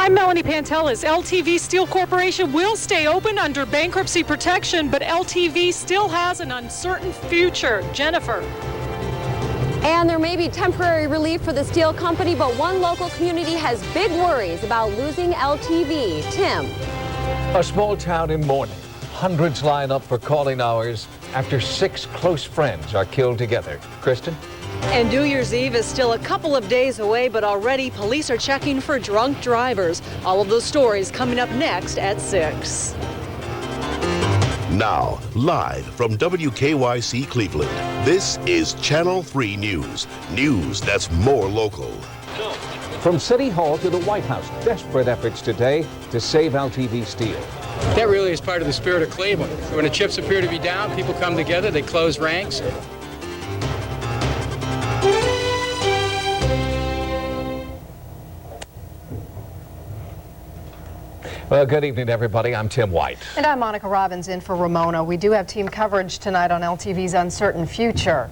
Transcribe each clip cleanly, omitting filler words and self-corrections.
I'm Melanie Pantelis. LTV Steel Corporation will stay open under bankruptcy protection, but LTV still has an uncertain future. Jennifer. And there may be temporary relief for the steel company, but one local community has big worries about losing LTV. Tim. A small town in mourning. Hundreds line up for calling hours after 6 close friends are killed together. Kristen? And New Year's Eve is still a couple of days away, but already police are checking for drunk drivers. All of those stories coming up next at 6. Now, live from WKYC Cleveland, this is Channel 3 News. News that's more local. From City Hall to the White House, desperate efforts today to save LTV Steel. That really is part of the spirit of Cleveland. When the chips appear to be down, people come together, they close ranks. Well, good evening, everybody. I'm Tim White. And I'm Monica Robbins in for Ramona. We do have team coverage tonight on LTV's uncertain future.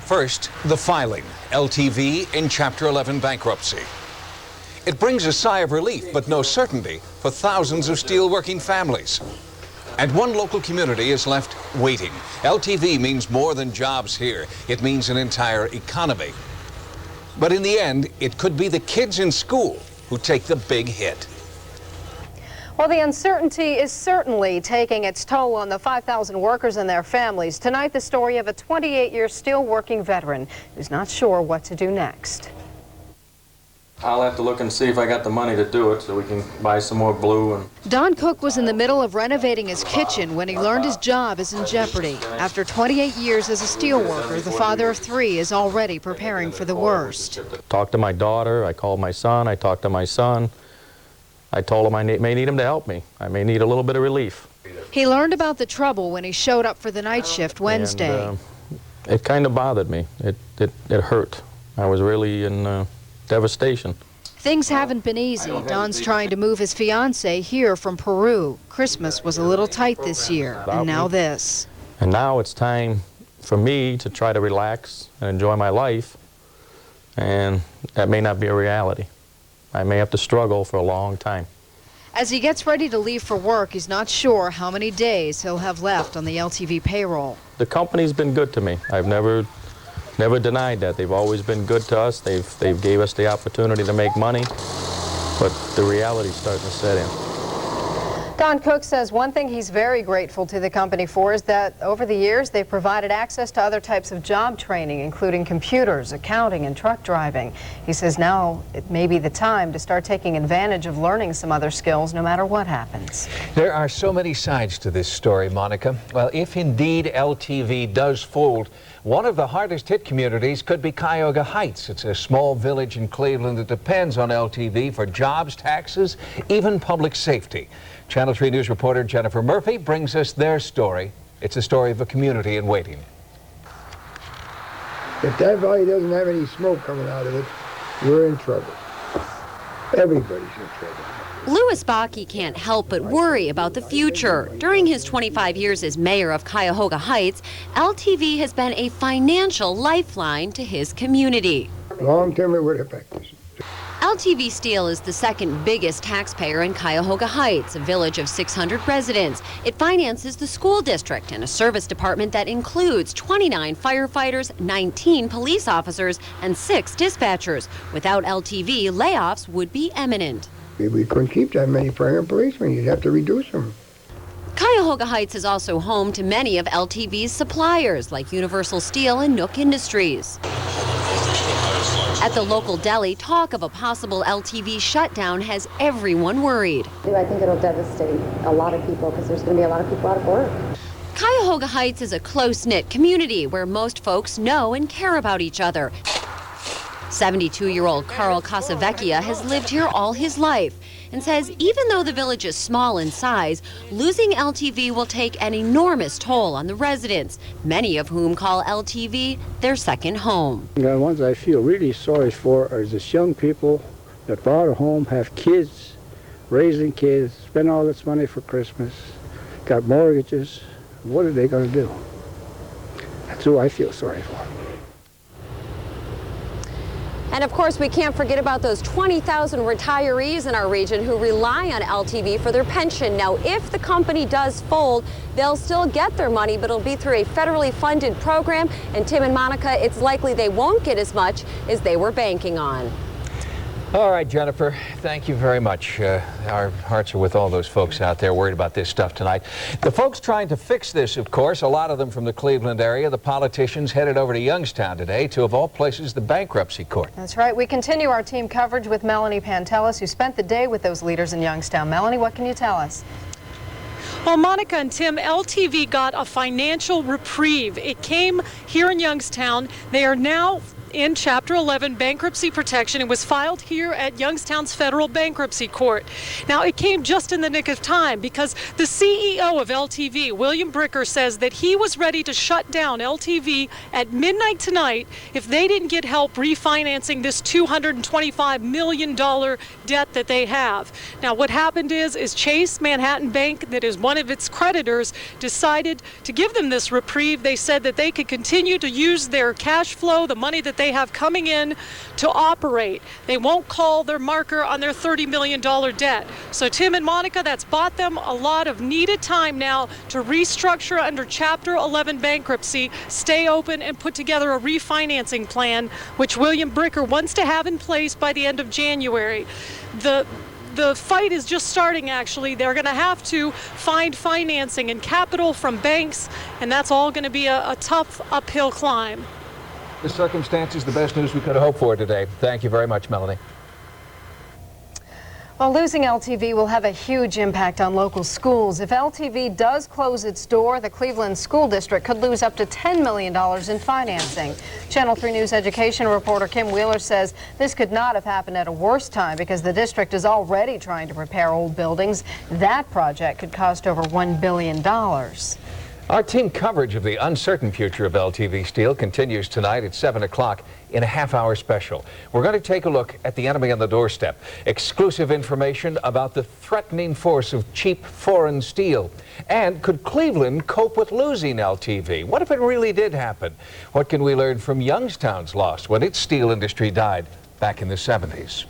First, the filing. LTV in Chapter 11 bankruptcy. It brings a sigh of relief, but no certainty for thousands of steelworking families. And one local community is left waiting. LTV means more than jobs here. It means an entire economy. But in the end, it could be the kids in school who take the big hit. Well, the uncertainty is certainly taking its toll on the 5,000 workers and their families. Tonight, the story of a 28-year steelworking veteran who's not sure what to do next. I'll have to look and see if I got the money to do it so we can buy some more glue. And Don Cook was in the middle of renovating his kitchen when he learned his job is in jeopardy. After 28 years as a steelworker, the father of 3 is already preparing for the worst. Talked to my daughter, I called my son, I talked to my son. I told him I may need him to help me. I may need a little bit of relief. He learned about the trouble when he showed up for the night shift Wednesday. And, it kind of bothered me. It hurt. I was really in devastation. Things haven't been easy. Don's trying to move his fiancée here from Peru. Christmas was a little tight this year, and now this. And now it's time for me to try to relax and enjoy my life, and that may not be a reality. I may have to struggle for a long time. As he gets ready to leave for work, he's not sure how many days he'll have left on the LTV payroll. The company's been good to me. I've never denied that. They've always been good to us. They've gave us the opportunity to make money, but the reality's starting to set in. Don Cook says one thing he's very grateful to the company for is that over the years they've provided access to other types of job training, including computers, accounting, and truck driving. He says now it may be the time to start taking advantage of learning some other skills no matter what happens. There are so many sides to this story, Monica. Well, if indeed LTV does fold, one of the hardest hit communities could be Cuyahoga Heights. It's a small village in Cleveland that depends on LTV for jobs, taxes, even public safety. Channel 3 News reporter Jennifer Murphy brings us their story. It's a story of a community in waiting. If that valley doesn't have any smoke coming out of it, we're in trouble. Everybody's in trouble. Louis Bakke can't help but worry about the future. During his 25 years as mayor of Cuyahoga Heights, LTV has been a financial lifeline to his community. Long term, it would affect us. LTV Steel is the second biggest taxpayer in Cuyahoga Heights, a village of 600 residents. It finances the school district and a service department that includes 29 firefighters, 19 police officers, and 6 dispatchers. Without LTV, layoffs would be imminent. We couldn't keep that many fire and policemen. You'd have to reduce them. Cuyahoga Heights is also home to many of LTV's suppliers, like Universal Steel and Nook Industries. At the local deli, talk of a possible LTV shutdown has everyone worried. I think it'll devastate a lot of people because there's going to be a lot of people out of work. Cuyahoga Heights is a close-knit community where most folks know and care about each other. 72-year-old Carl Casavecchia has lived here all his life and says even though the village is small in size, losing LTV will take an enormous toll on the residents, many of whom call LTV their second home. The ones I feel really sorry for are just young people that bought a home, have kids, raising kids, spend all this money for Christmas, got mortgages. What are they going to do? That's who I feel sorry for. And of course, we can't forget about those 20,000 retirees in our region who rely on LTV for their pension. Now, if the company does fold, they'll still get their money, but it'll be through a federally funded program. And Tim and Monica, it's likely they won't get as much as they were banking on. All right, Jennifer, thank you very much. Our hearts are with all those folks out there worried about this stuff tonight. The folks trying to fix this, of course, a lot of them from the Cleveland area, the politicians headed over to Youngstown today to, of all places, the bankruptcy court. That's right. We continue our team coverage with Melanie Pantelis, who spent the day with those leaders in Youngstown. Melanie, what can you tell us? Well, Monica and Tim, LTV got a financial reprieve. It came here in Youngstown. They are now in Chapter 11 bankruptcy protection. It was filed here at Youngstown's federal bankruptcy court. Now, it came just in the nick of time because the CEO of LTV, William Bricker, says that he was ready to shut down LTV at midnight tonight if they didn't get help refinancing this $225 million debt that they have. Now, what happened is Chase Manhattan Bank, that is one of its creditors, decided to give them this reprieve. They said that they could continue to use their cash flow, the money that they have coming in, to operate. They won't call their marker on their $30 million debt. So Tim and Monica, that's bought them a lot of needed time now to restructure under Chapter 11 bankruptcy, stay open, and put together a refinancing plan, which William Bricker wants to have in place by the end of January. The fight is just starting, actually. They're going to have to find financing and capital from banks, and that's all going to be a tough uphill climb. The circumstances, the best news we could have hoped for today. Thank you very much, Melanie. Well, losing LTV will have a huge impact on local schools. If LTV does close its door, the Cleveland School District could lose up to $10 million in financing. Channel 3 News education reporter Kim Wheeler says this could not have happened at a worse time because the district is already trying to repair old buildings. That project could cost over $1 billion. Our team coverage of the uncertain future of LTV Steel continues tonight at 7 o'clock in a half-hour special. We're going to take a look at the enemy on the doorstep, exclusive information about the threatening force of cheap foreign steel. And could Cleveland cope with losing LTV? What if it really did happen? What can we learn from Youngstown's loss when its steel industry died back in the 70s?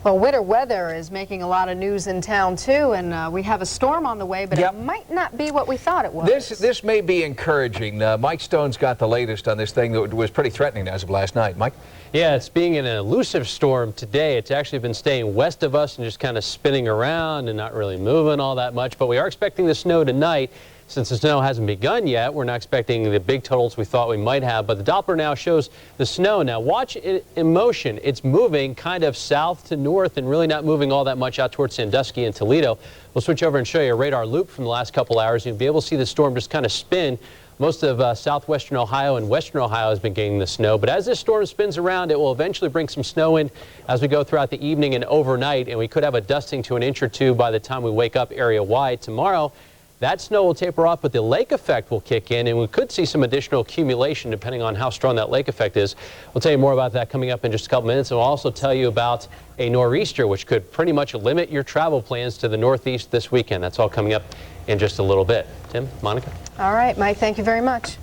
Well, winter weather is making a lot of news in town, too, and we have a storm on the way, but It might not be what we thought it was. This may be encouraging. Mike Stone's got the latest on this thing that was pretty threatening as of last night. Mike? Yeah, it's being an elusive storm today. It's actually been staying west of us and just kind of spinning around and not really moving all that much, but we are expecting the snow tonight. Since the snow hasn't begun yet, we're not expecting the big totals we thought we might have, but the Doppler now shows the snow. Now watch it in motion. It's moving kind of south to north and really not moving all that much out towards Sandusky and Toledo. We'll switch over and show you a radar loop from the last couple hours. You'll be able to see the storm just kind of spin. Most of southwestern Ohio and western Ohio has been getting the snow, but as this storm spins around, it will eventually bring some snow in as we go throughout the evening and overnight, and we could have a dusting to an inch or two by the time we wake up area-wide tomorrow. That snow will taper off, but the lake effect will kick in, and we could see some additional accumulation depending on how strong that lake effect is. We'll tell you more about that coming up in just a couple minutes, and we'll also tell you about a nor'easter, which could pretty much limit your travel plans to the northeast this weekend. That's all coming up in just a little bit. Tim, Monica? All right, Mike, thank you very much.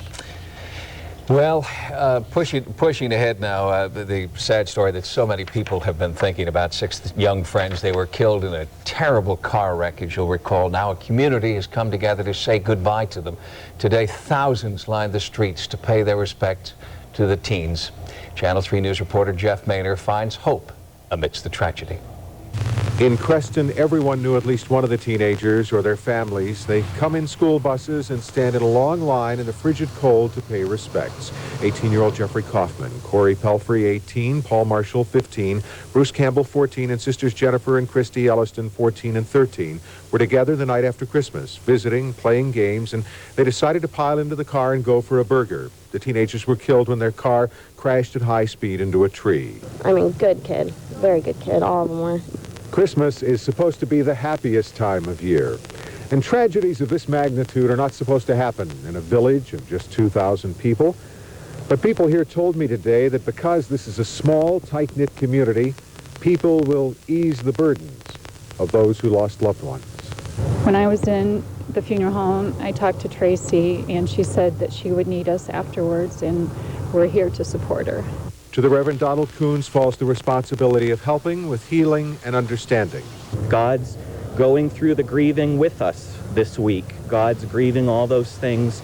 Well, pushing ahead now, the sad story that so many people have been thinking about. 6 young friends, they were killed in a terrible car wreck, as you'll recall. Now a community has come together to say goodbye to them. Today, thousands lined the streets to pay their respects to the teens. Channel 3 News reporter Jeff Maynor finds hope amidst the tragedy. In Creston, everyone knew at least one of the teenagers or their families. They come in school buses and stand in a long line in the frigid cold to pay respects. 18-year-old Jeffrey Kaufman, Corey Pelfrey, 18, Paul Marshall, 15, Bruce Campbell, 14, and sisters Jennifer and Christy Elliston, 14 and 13, were together the night after Christmas, visiting, playing games, and they decided to pile into the car and go for a burger. The teenagers were killed when their car crashed at high speed into a tree. I mean, good kid. Very good kid. All of them were. Christmas is supposed to be the happiest time of year. And tragedies of this magnitude are not supposed to happen in a village of just 2,000 people. But people here told me today that because this is a small, tight-knit community, people will ease the burdens of those who lost loved ones. When I was in the funeral home, I talked to Tracy, and she said that she would need us afterwards, and we're here to support her. To the Reverend Donald Coons falls the responsibility of helping with healing and understanding. God's going through the grieving with us this week. God's grieving all those things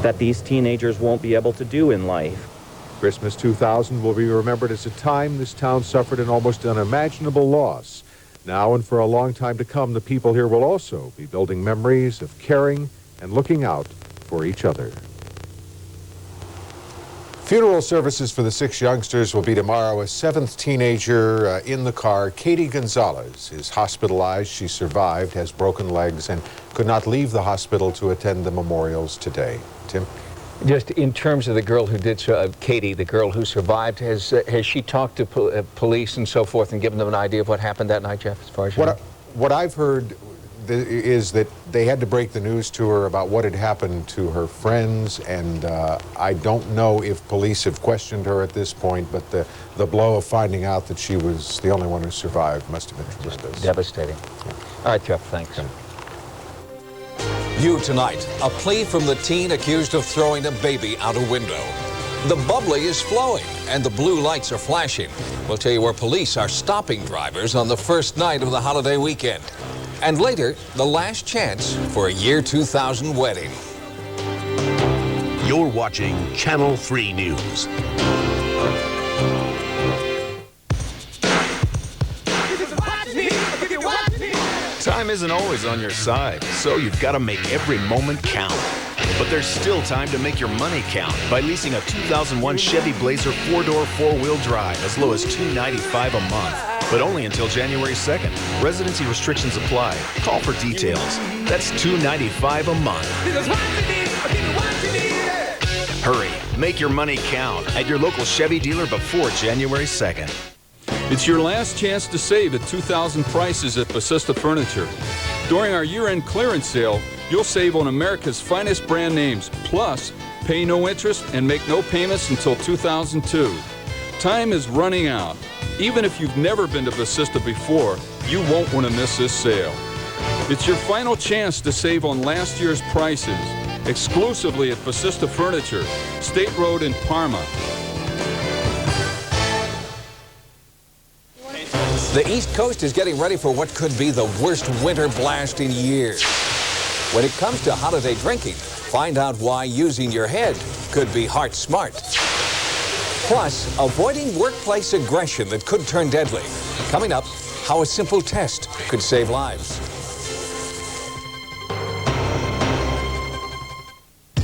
that these teenagers won't be able to do in life. Christmas 2000 will be remembered as a time this town suffered an almost unimaginable loss. Now and for a long time to come, the people here will also be building memories of caring and looking out for each other. Funeral services for the 6 youngsters will be tomorrow. A 7th teenager in the car, Katie Gonzalez, is hospitalized. She survived, has broken legs, and could not leave the hospital to attend the memorials today. Tim? Just in terms of the girl who did, Katie, the girl who survived, has she talked to police and so forth and given them an idea of what happened that night, Jeff, as far as you know? What I've heard is that they had to break the news to her about what had happened to her friends, and I don't know if police have questioned her at this point, but the blow of finding out that she was the only one who survived must have been just devastating. Yeah. All right, Jeff, thanks. You tonight, a plea from the teen accused of throwing a baby out a window. The bubbly is flowing and the blue lights are flashing. We'll tell you where police are stopping drivers on the first night of the holiday weekend. And later, the last chance for a year 2000 wedding. You're watching Channel 3 News. Time isn't always on your side, so you've got to make every moment count. But there's still time to make your money count by leasing a 2001 Chevy Blazer 4-door 4-wheel drive as low as $295 a month. But only until January 2nd. Residency restrictions apply. Call for details. That's $295 a month. Hurry, make your money count at your local Chevy dealer before January 2nd. It's your last chance to save at 2000 prices at Basista Furniture. During our year-end clearance sale, you'll save on America's finest brand names, plus pay no interest and make no payments until 2002. Time is running out. Even if you've never been to Basista before, you won't want to miss this sale. It's your final chance to save on last year's prices, exclusively at Basista Furniture, State Road in Parma. The East Coast is getting ready for what could be the worst winter blast in years. When it comes to holiday drinking, find out why using your head could be heart smart. Plus, avoiding workplace aggression that could turn deadly. Coming up, how a simple test could save lives.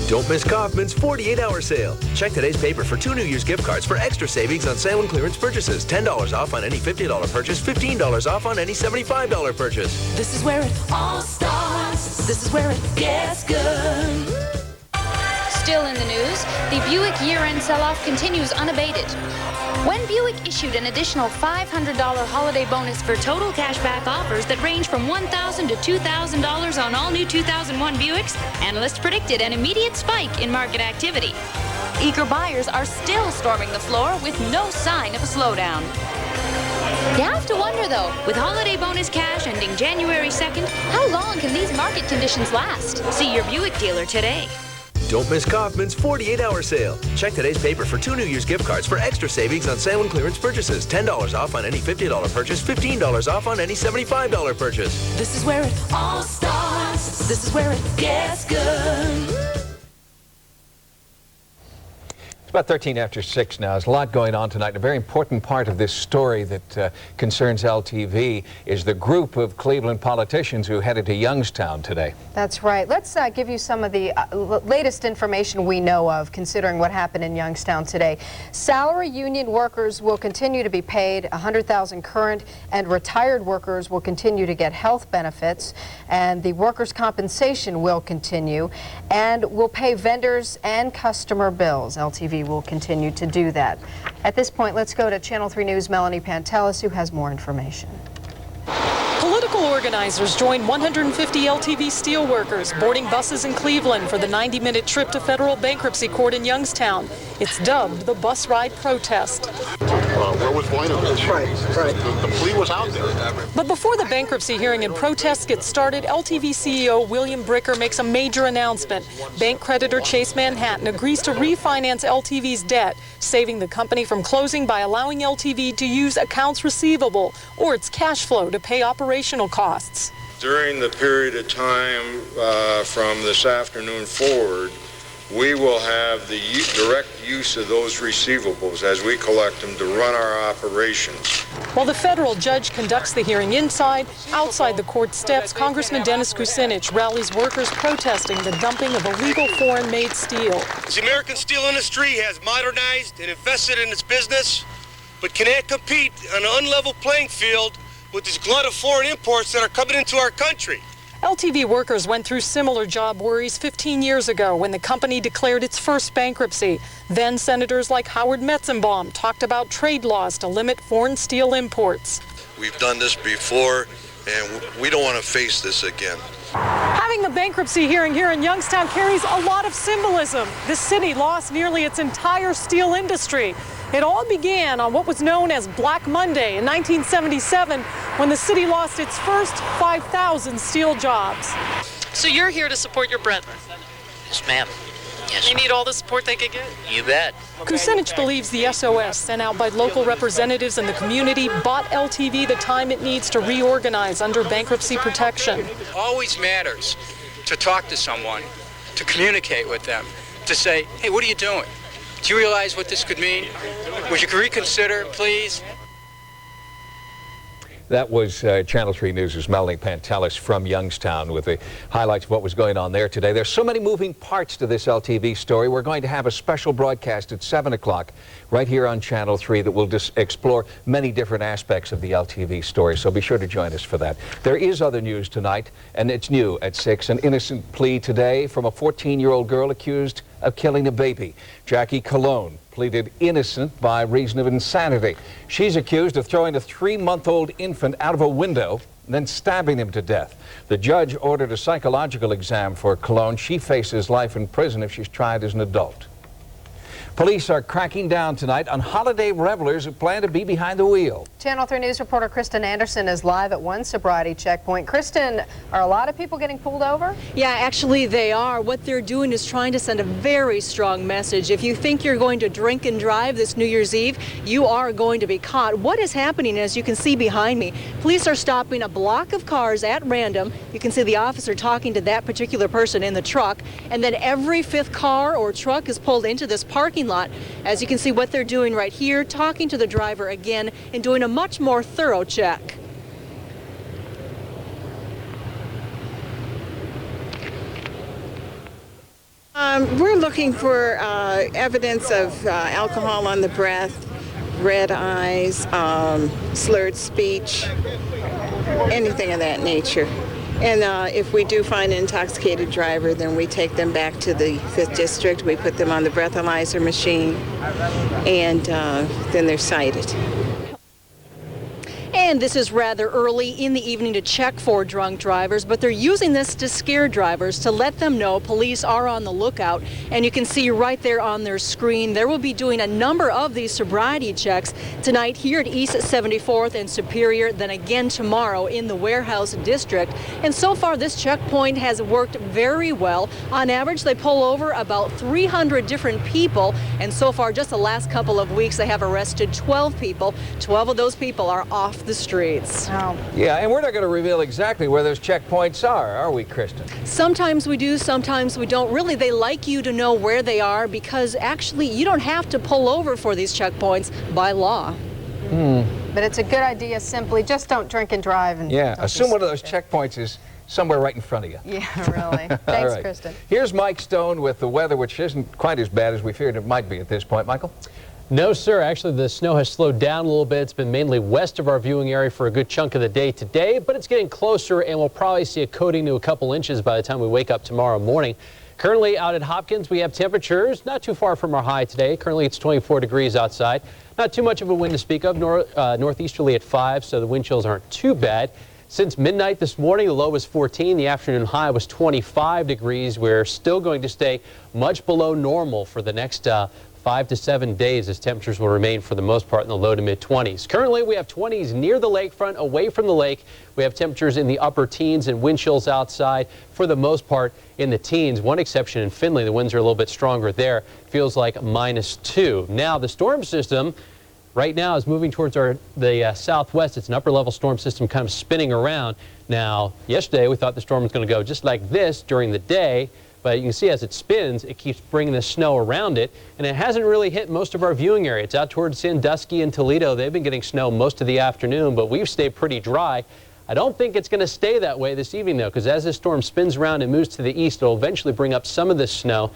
Don't miss Kaufman's 48-hour sale. Check today's paper for 2 New Year's gift cards for extra savings on sale and clearance purchases. $10 off on any $50 purchase, $15 off on any $75 purchase. This is where it all starts. This is where it gets good. Still in the news, the Buick year-end sell-off continues unabated. When Buick issued an additional $500 holiday bonus for total cashback offers that range from $1,000 to $2,000 on all new 2001 Buicks, analysts predicted an immediate spike in market activity. Eager buyers are still storming the floor with no sign of a slowdown. You have to wonder, though, with holiday bonus cash ending January 2nd, how long can these market conditions last? See your Buick dealer today. Don't miss Kaufman's 48-hour sale. Check today's paper for 2 New Year's gift cards for extra savings on sale and clearance purchases. $10 off on any $50 purchase, $15 off on any $75 purchase. This is where it all starts. This is where it gets good. It's about 13 after 6 now. There's a lot going on tonight. A very important part of this story that concerns LTV is the group of Cleveland politicians who headed to Youngstown today. That's right. Let's give you some of the latest information we know of considering what happened in Youngstown today. Salary union workers will continue to be paid. 100,000 current and retired workers will continue to get health benefits, and the workers' compensation will continue, and will pay vendors and customer bills. LTV will continue to do that. At this point, let's go to Channel 3 News' Melanie Pantelis, who has more information. Political organizers joined 150 LTV steelworkers boarding buses in Cleveland for the 90-minute trip to federal bankruptcy court in Youngstown. It's dubbed the bus ride protest. where was Voinovich? Right. The plea was out there. But before the bankruptcy hearing and protests get started, LTV CEO William Bricker makes a major announcement. Bank creditor Chase Manhattan agrees to refinance LTV's debt, saving the company from closing by allowing LTV to use accounts receivable or its cash flow to pay operational costs. During the period of time from this afternoon forward, we will have the direct use of those receivables as we collect them to run our operations. While the federal judge conducts the hearing inside, outside the court steps, Congressman Dennis Kucinich rallies workers protesting the dumping of illegal foreign-made steel. The American steel industry has modernized and invested in its business, but cannot compete on an unlevel playing field with this glut of foreign imports that are coming into our country. LTV workers went through similar job worries 15 years ago when the company declared its first bankruptcy. Then senators like Howard Metzenbaum talked about trade laws to limit foreign steel imports. We've done this before, and we don't want to face this again. Having the bankruptcy hearing here in Youngstown carries a lot of symbolism. This city lost nearly its entire steel industry. It all began on what was known as Black Monday in 1977 when the city lost its first 5,000 steel jobs. So you're here to support your brethren? Yes, ma'am. Yes. They need all the support they could get? You bet. Kucinich believes the SOS sent out by local representatives in the community bought LTV the time it needs to reorganize under bankruptcy protection. It always matters to talk to someone, to communicate with them, to say, hey, what are you doing? Do you realize what this could mean? Would you reconsider, please? That was Channel 3 News' Melanie Pantelis from Youngstown with the highlights of what was going on there today. There's so many moving parts to this LTV story. We're going to have a special broadcast at 7 o'clock right here on Channel 3 that will explore many different aspects of the LTV story, so be sure to join us for that. There is other news tonight, and it's new at 6. An innocent plea today from a 14-year-old girl accused of killing a baby. Jackie Colon pleaded innocent by reason of insanity. She's accused of throwing a 3-month-old infant out of a window and then stabbing him to death. The judge ordered a psychological exam for Colon. She faces life in prison if she's tried as an adult. Police are cracking down tonight on holiday revelers who plan to be behind the wheel. Channel 3 News reporter Kristen Anderson is live at one sobriety checkpoint. Kristen, are a lot of people getting pulled over? Yeah, actually they are. What they're doing is trying to send a very strong message. If you think you're going to drink and drive this New Year's Eve, you are going to be caught. What is happening, as you can see behind me, police are stopping a block of cars at random. You can see the officer talking to that particular person in the truck, and then every 5th car or truck is pulled into this parking lot. As you can see, what they're doing right here, talking to the driver again and doing a much more thorough check. We're looking for evidence of alcohol on the breath, red eyes, slurred speech, anything of that nature. And if we do find an intoxicated driver, then we take them back to the 5th District. We put them on the breathalyzer machine, and then they're cited. And this is rather early in the evening to check for drunk drivers, but they're using this to scare drivers, to let them know police are on the lookout. And you can see right there on their screen, they will be doing a number of these sobriety checks tonight here at East 74th and Superior, then again tomorrow in the Warehouse District. And so far, this checkpoint has worked very well. On average, they pull over about 300 different people. And so far, just the last couple of weeks, they have arrested 12 people. 12 of those people are off the streets. Oh. Yeah, and we're not going to reveal exactly where those checkpoints are we, Kristen? Sometimes we do, sometimes we don't. Really, they like you to know where they are because actually you don't have to pull over for these checkpoints by law. But it's a good idea, simply just don't drink and drive. And yeah, assume one of those checkpoints is somewhere right in front of you. Yeah, really. Thanks, right. Kristen. Here's Mike Stone with the weather, which isn't quite as bad as we feared it might be at this point. Michael? No, sir. Actually, the snow has slowed down a little bit. It's been mainly west of our viewing area for a good chunk of the day today, but it's getting closer, and we'll probably see a coating to a couple inches by the time we wake up tomorrow morning. Currently out at Hopkins, we have temperatures not too far from our high today. Currently, it's 24 degrees outside. Not too much of a wind to speak of, northeasterly at 5, so the wind chills aren't too bad. Since midnight this morning, the low was 14. The afternoon high was 25 degrees. We're still going to stay much below normal for the next 5 to 7 days as temperatures will remain for the most part in the low to mid 20s. Currently, we have 20s near the lakefront. Away from the lake, we have temperatures in the upper teens and wind chills outside for the most part in the teens. One exception in Findlay, the winds are a little bit stronger there. Feels like -2. Now, the storm system right now is moving towards the southwest. It's an upper level storm system kind of spinning around. Now, yesterday we thought the storm was going to go just like this during the day, but you can see as it spins, it keeps bringing the snow around it, and it hasn't really hit most of our viewing area. It's out towards Sandusky and Toledo. They've been getting snow most of the afternoon, but we've stayed pretty dry. I don't think it's going to stay that way this evening, though, because as this storm spins around and moves to the east, it'll eventually bring up some of this snow.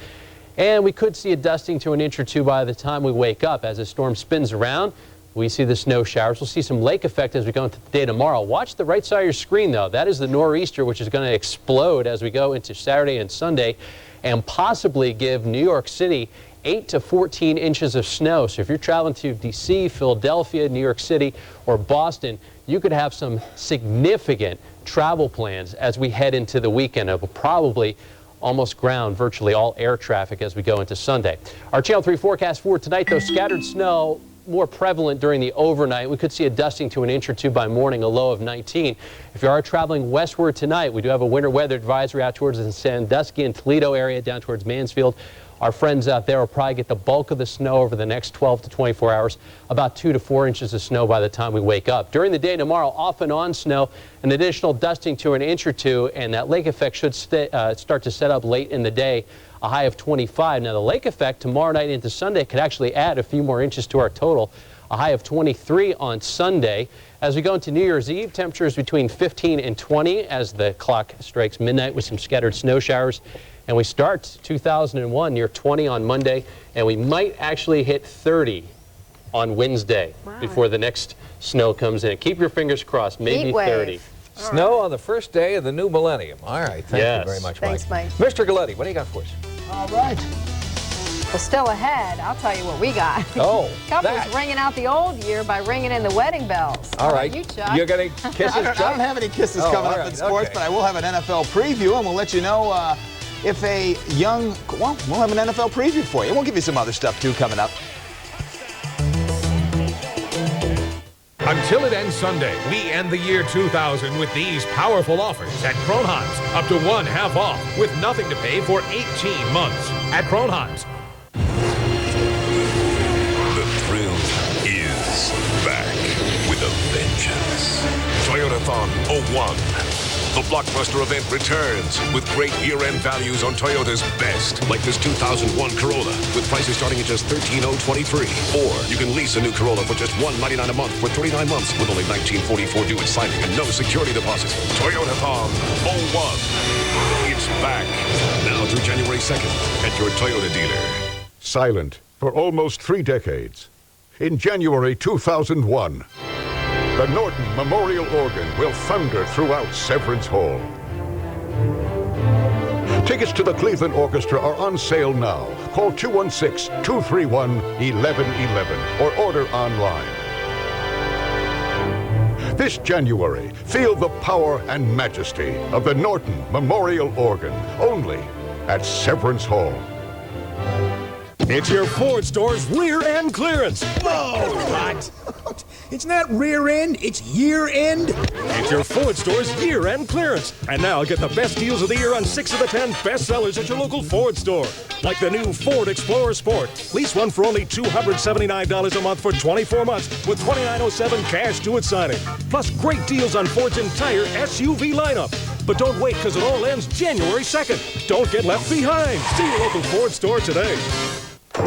And we could see a dusting to an inch or two by the time we wake up. As the storm spins around, we see the snow showers. We'll see some lake effect as we go into the day tomorrow. Watch the right side of your screen, though. That is the nor'easter, which is going to explode as we go into Saturday and Sunday and possibly give New York City 8 to 14 inches of snow. So if you're traveling to D.C., Philadelphia, New York City, or Boston, you could have some significant travel plans as we head into the weekend. It will probably almost ground virtually all air traffic as we go into Sunday. Our Channel 3 forecast for tonight, though, scattered snow more prevalent during the overnight. We could see a dusting to an inch or two by morning, a low of 19. If you are traveling westward tonight, we do have a winter weather advisory out towards the Sandusky and Toledo area down towards Mansfield. Our friends out there will probably get the bulk of the snow over the next 12 to 24 hours, about 2 to 4 inches of snow by the time we wake up. During the day tomorrow, off and on snow, an additional dusting to an inch or two, and that lake effect should start to set up late in the day, a high of 25. Now, the lake effect tomorrow night into Sunday could actually add a few more inches to our total, a high of 23 on Sunday. As we go into New Year's Eve, temperatures between 15 and 20 as the clock strikes midnight with some scattered snow showers. And we start 2001 near 20 on Monday, and we might actually hit 30 on Wednesday before the next snow comes in. Keep your fingers crossed, maybe 30. Snow on the first day of the new millennium. All right, thank you very much, Mike. Thanks, Mike. Mr. Galletti, what do you got for us? All right. Well, still ahead, I'll tell you what we got. Oh, Couples ringing out the old year by ringing in the wedding bells. All right. You, Chuck? You're going to kisses, I don't have any kisses coming up in sports, but I will have an NFL preview, and we'll let you know if a young, well, we'll have an NFL preview for you. We'll give you some other stuff, too, coming up. Until it ends Sunday, we end the year 2000 with these powerful offers at Kronheim's. Up to 1/2 off with nothing to pay for 18 months at Kronheim's. The thrill is back with a vengeance. Toyotathon 01. The blockbuster event returns with great year-end values on Toyota's best, like this 2001 Corolla with prices starting at just $13,023. Or you can lease a new Corolla for just $199 a month for 39 months with only $1944 due at signing and no security deposit. Toyotathon 01. It's back now through January 2nd at your Toyota dealer. Silent for almost 3 decades. In January 2001, the Norton Memorial Organ will thunder throughout Severance Hall. Tickets to the Cleveland Orchestra are on sale now. Call 216-231-1111 or order online. This January, feel the power and majesty of the Norton Memorial Organ, only at Severance Hall. It's your Ford store's rear end clearance. Whoa, what? It's not rear end, it's year end. It's your Ford store's year end clearance. And now get the best deals of the year on 6 of the 10 best sellers at your local Ford store. Like the new Ford Explorer Sport. Lease one for only $279 a month for 24 months with $29.07 cash due at signing. Plus great deals on Ford's entire SUV lineup. But don't wait, because it all ends January 2nd. Don't get left behind. See your local Ford store today.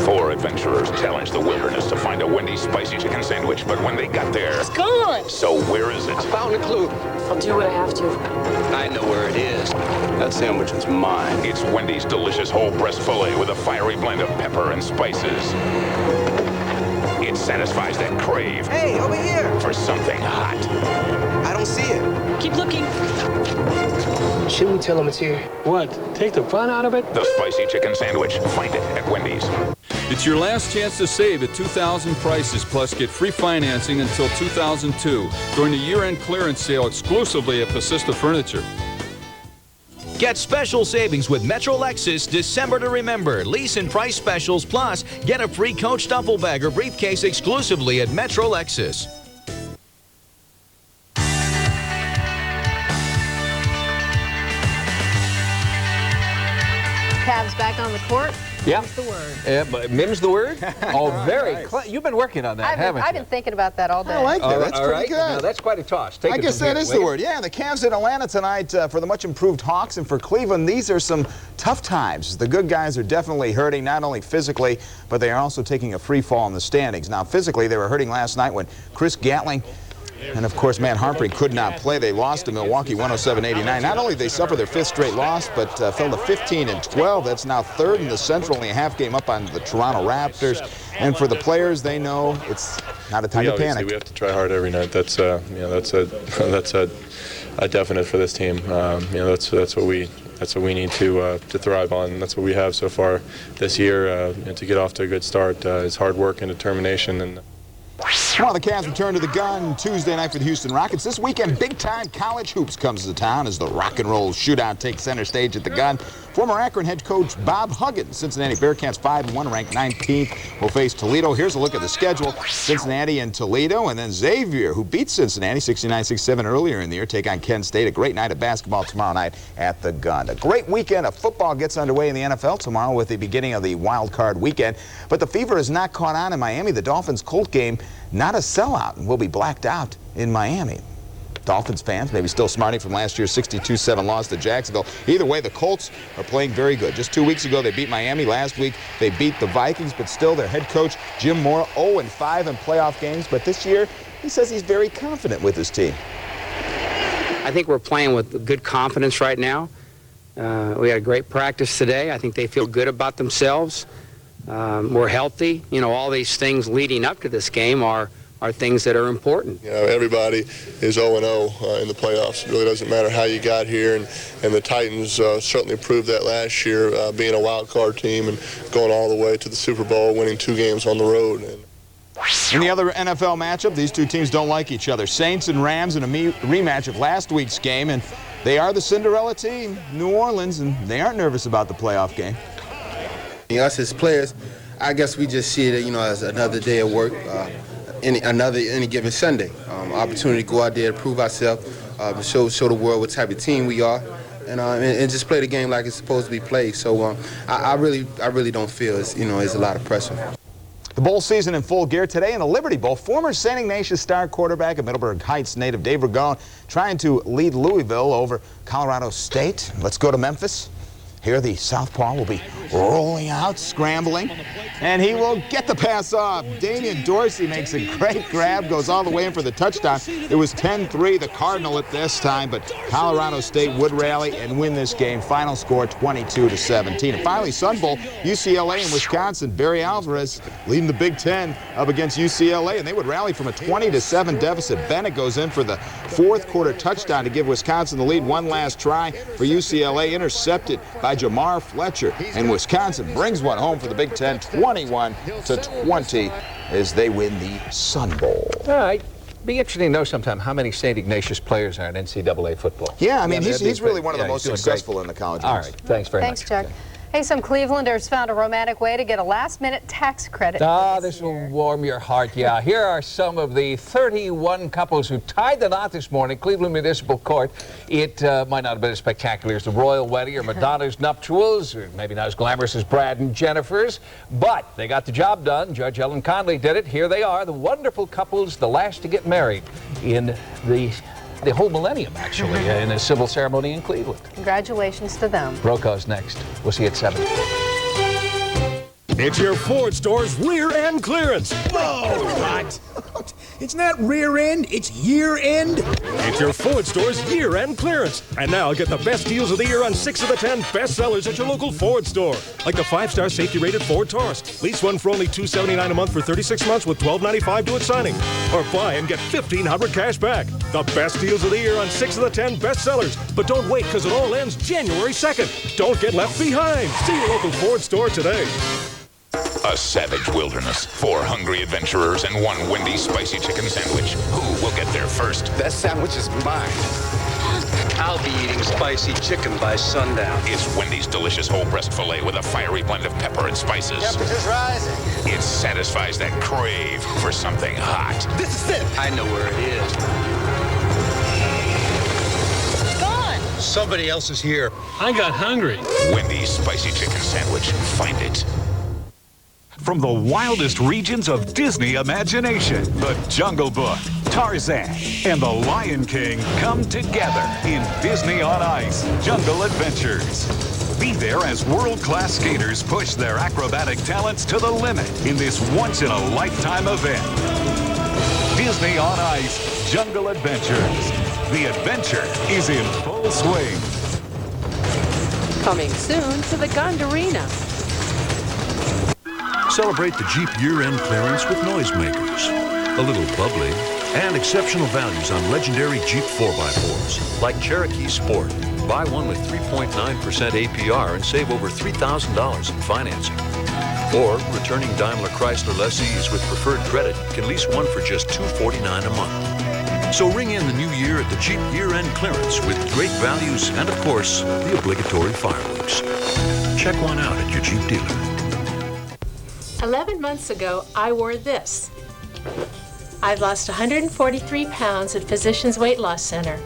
4 adventurers challenged the wilderness to find a Wendy's spicy chicken sandwich, but when they got there... It's gone! So where is it? I found a clue. I'll do what I have to. I know where it is. That sandwich is mine. It's Wendy's delicious whole breast filet with a fiery blend of pepper and spices. It satisfies that crave. Hey, over here! For something hot. I don't see it. Keep looking. Shouldn't we tell them it's here? What? Take the fun out of it? The spicy chicken sandwich. Find it at Wendy's. It's your last chance to save at 2000 prices, plus get free financing until 2002 during the year-end clearance sale exclusively at Pasista Furniture. Get special savings with Metro Lexus December to remember. Lease and price specials, plus get a free Coach duffel bag or briefcase exclusively at Metro Lexus. Cavs back on the court. Yeah. Mim's the word. Yeah, but Mim's the word? Oh, very Nice. You've been working on that, haven't you? I've been thinking about that all day. I like that. That's All pretty right. good. Now, that's quite a toss. Take I it guess from that here, is will the you? word. Yeah, the Cavs in Atlanta tonight for the much improved Hawks, and for Cleveland, these are some tough times. The good guys are definitely hurting, not only physically, but they are also taking a free fall in the standings. Now, physically, they were hurting last night when Chris Gatling and, of course, Matt Humphrey could not play. They lost to Milwaukee 107-89. Not only did they suffer their 5th straight loss, but fell to 15-12. That's now 3rd in the Central, only a half game up on the Toronto Raptors. And for the players, they know it's not a time to panic. We have to try hard every night. That's that's a definite for this team. That's what we need to thrive on. That's what we have so far this year. And to get off to a good start is hard work and determination. And Well, the Cavs return to the gun Tuesday night for the Houston Rockets. This weekend, big-time college hoops comes to town as the rock and roll shootout takes center stage at the gun. Former Akron head coach Bob Huggins, Cincinnati Bearcats 5-1, ranked 19th, will face Toledo. Here's a look at the schedule. Cincinnati and Toledo, and then Xavier, who beat Cincinnati 69-67 earlier in the year, take on Kent State. A great night of basketball tomorrow night at the gun. A great weekend of football gets underway in the NFL tomorrow with the beginning of the wild card weekend. But the fever has not caught on in Miami. The Dolphins-Colt game, not a sellout, and will be blacked out in Miami. Dolphins fans maybe still smarting from last year's 62-7 loss to Jacksonville. Either way, the Colts are playing very good. Just 2 weeks ago, they beat Miami. Last week, they beat the Vikings, but still their head coach, Jim Mora, 0-5 in playoff games. But this year, he says he's very confident with his team. I think we're playing with good confidence right now. We had a great practice today. I think they feel good about themselves. We're healthy. You know, all these things leading up to this game are things that are important. You know, everybody is 0-0 in the playoffs. It really doesn't matter how you got here, and the Titans certainly proved that last year, being a wild card team and going all the way to the Super Bowl, winning 2 games on the road. In the other NFL matchup, these two teams don't like each other. Saints and Rams in a rematch of last week's game, and they are the Cinderella team, New Orleans, and they aren't nervous about the playoff game. Us as players, I guess we just see it, as another day of work, any given Sunday. Opportunity to go out there to prove ourselves, show the world what type of team we are, and just play the game like it's supposed to be played. So I really don't feel it's a lot of pressure. The bowl season in full gear today in the Liberty Bowl. Former St. Ignatius star quarterback and Middleburg Heights native Dave Ragone trying to lead Louisville over Colorado State. Let's go to Memphis. Here the southpaw will be rolling out, scrambling, and he will get the pass off. Damian Dorsey makes a great grab, goes all the way in for the touchdown. It was 10-3, the Cardinal at this time, but Colorado State would rally and win this game. Final score 22-17. And finally, Sun Bowl, UCLA and Wisconsin. Barry Alvarez leading the Big Ten up against UCLA, and they would rally from a 20-7 deficit. Bennett goes in for the 4th quarter touchdown to give Wisconsin the lead. One last try for UCLA, intercepted by Jamar Fletcher, and Wisconsin brings one home for the Big Ten, 21-20, as they win the Sun Bowl. All right. Be interesting to know sometime how many St. Ignatius players are in NCAA football. Yeah, I mean, he's really one of the most successful in the college. All right. Thanks very much. Thanks, Chuck. Hey, some Clevelanders found a romantic way to get a last-minute tax credit. This will warm your heart. Yeah, here are some of the 31 couples who tied the knot this morning, Cleveland Municipal Court. It might not have been as spectacular as the royal wedding or Madonna's nuptials, or maybe not as glamorous as Brad and Jennifer's, but they got the job done. Judge Ellen Conley did it. Here they are, the wonderful couples, the last to get married in the whole millennium, actually, in a civil ceremony in Cleveland. Congratulations to them. Brokaw's next. We'll see you at 7. It's your Ford store's rear end clearance. Whoa! What? It's not rear end, it's year end. It's your Ford store's year end clearance. And now get the best deals of the year on 6 of the 10 best sellers at your local Ford store. Like the 5-star safety rated Ford Taurus. Lease one for only $279 a month for 36 months with $12.95 due at signing. Or buy and get $1,500 cash back. The best deals of the year on 6 of the 10 best sellers. But don't wait, because it all ends January 2nd. Don't get left behind. See your local Ford store today. A savage wilderness, 4 hungry adventurers, and 1 Wendy's spicy chicken sandwich. Who will get there first? That sandwich is mine. I'll be eating spicy chicken by sundown. It's Wendy's delicious whole breast filet with a fiery blend of pepper and spices. Temperature's rising. It satisfies that crave for something hot. This is it. I know where it is. Gone. Somebody else is here. I got hungry. Wendy's spicy chicken sandwich. Find it. From the wildest regions of Disney imagination, The Jungle Book, Tarzan, and The Lion King come together in Disney on Ice Jungle Adventures. Be there as world-class skaters push their acrobatic talents to the limit in this once-in-a-lifetime event. Disney on Ice Jungle Adventures. The adventure is in full swing. Coming soon to the Gondarina. Celebrate the Jeep year-end clearance with noisemakers, a little bubbly, and exceptional values on legendary Jeep 4x4s, like Cherokee Sport. Buy one with 3.9% APR and save over $3,000 in financing. Or returning Daimler Chrysler lessees with preferred credit can lease one for just $249 a month. So ring in the new year at the Jeep year-end clearance with great values and, of course, the obligatory fireworks. Check one out at your Jeep dealer. 11 months ago, I wore this. I've lost 143 pounds at Physicians Weight Loss Center.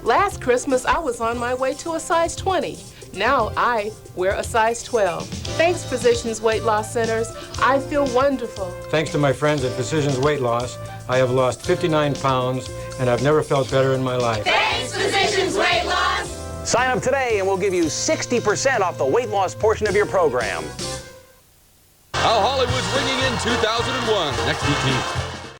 Last Christmas, I was on my way to a size 20. Now I wear a size 12. Thanks, Physicians Weight Loss Centers. I feel wonderful. Thanks to my friends at Physicians Weight Loss, I have lost 59 pounds, and I've never felt better in my life. Thanks, Physicians Weight Loss. Sign up today and we'll give you 60% off the weight loss portion of your program. How Hollywood's ringing in 2001, next routine.